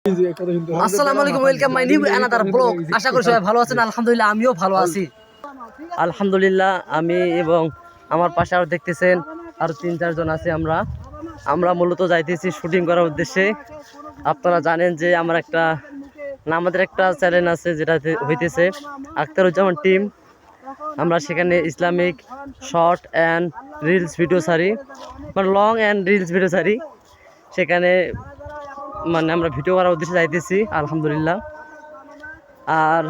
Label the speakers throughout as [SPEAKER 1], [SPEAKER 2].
[SPEAKER 1] আসসালামু আলাইকুম, welcome my new another blog. আশা করি সবাই ভালো আছেন। আলহামদুলিল্লাহ, আমিও ভালো আছি। আলহামদুলিল্লাহ, আমি এবং আমার পাশে আরো দেখতেছেন আরো 3-4 জন আছে। আমরা মূলত যাইতেছি শুটিং করার উদ্দেশ্যে। আপনারা জানেন যে আমাদের একটা চ্যানেল আছে, যেটা হইতেছে আখতারুজ্জামান টিম। আমরা সেখানে Islamic short and reels video ছাড়ি, মানে লং অ্যান্ড রিলস ভিডিও ছাড়ি। সেখানে মানে আমরা ভিডিও করার উদ্দেশ্যে যাইতেছি আলহামদুলিল্লাহ। আর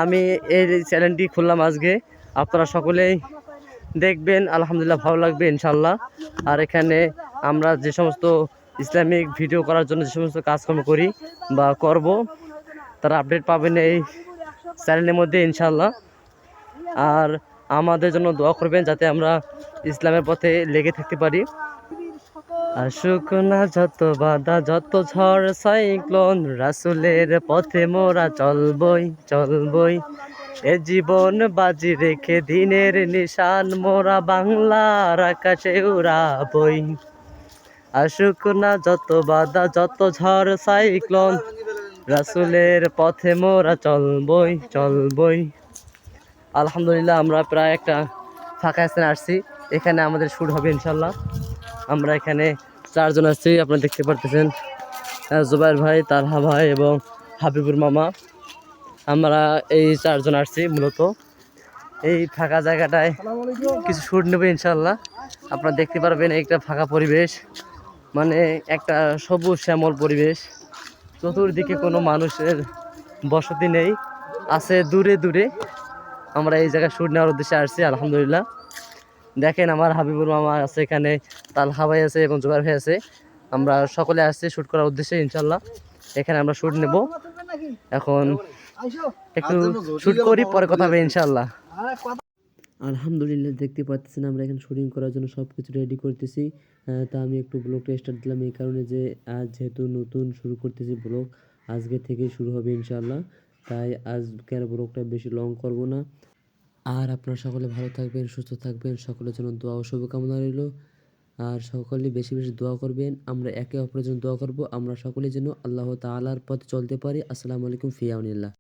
[SPEAKER 1] আমি এই চ্যানেলটি খুললাম আজকে, আপনারা সকলেই দেখবেন, আলহামদুলিল্লাহ ভালো লাগবে ইনশাল্লাহ। আর এখানে আমরা যে সমস্ত ইসলামিক ভিডিও করার জন্য যে সমস্ত কাজকর্ম করি বা করব, তারা আপডেট পাবেন এই চ্যানেলের মধ্যে ইনশাল্লাহ। আর আমাদের জন্য দোয়া করবেন যাতে আমরা ইসলামের পথে লেগে থাকতে পারি। আসুক না যত বাধা, যত ঝড় সাইক্লোন, রাসূলের পথে মোরা চলবই চলবই। এ জীবন বাজি রেখে দিনের নিশান মোরা বাংলার আকাশে উড়াবই। আসুক না যত বাধা, যত ঝড় সাইক্লোন, রাসূলের পথে মোরা চলবই চলবই। আলহামদুলিল্লাহ, আমরা প্রায় একটা ফাঁকা স্থানে আসছি। এখানে আমাদের শুট হবে ইনশাল্লাহ। আমরা এখানে 4 জন আসছি, আপনারা দেখতে পারতেছেন, জুবাইর ভাই, তালহা ভাই এবং হাবিবুর মামা। আমরা এই 4 জন আসছি মূলত এই ফাঁকা জায়গাটায় কিছু শুট নেবে ইনশাল্লাহ। আপনারা দেখতে পারবেন একটা ফাঁকা পরিবেশ, মানে একটা সবুজ শ্যামল পরিবেশ। চতুর্দিকে কোনো মানুষের বসতি নেই, আছে দূরে দূরে। আমরা এই জায়গায় শুট নেওয়ার উদ্দেশ্যে আসছি আলহামদুলিল্লাহ। দেখেন, আমার হাবিবুর মামা আছে এখানে, তালহা ভাই আছে এবং জুবাইর ভাই আছে। আমরা সকলে আসছি শ্যুট করার উদ্দেশ্যে ইনশাল্লাহ। এখানে আমরা শ্যুট নেব। এখন একটু শ্যুট করি, পরে কথা হবে ইনশাল্লাহ। আলহামদুলিল্লাহ, দেখতে পাচ্ছেন আমরা এখানে শুটিং করার জন্য সব কিছু রেডি করতেছি। তা আমি একটু ব্লগটা স্টার্ট দিলাম এই কারণে যে আজ যেহেতু নতুন শুরু করতেছি ব্লগ, আজকে থেকেই শুরু হবে ইনশাল্লাহ। তাই আজকের ব্লগটা বেশি লং করব না। আর আপনারা সকলে ভালো থাকবেন, সুস্থ থাকবেন, সকলের জন্য দোয়া ও শুভকামনা রইল। আর সকলে বেশি বেশি দোয়া করবেন, আমরা একে অপরের জন্য দোয়া করব, আমরা সকলে যেন আল্লাহ তাআলার পথে চলতে পারি। আসসালামু আলাইকুম, ফি আমানিল্লাহ।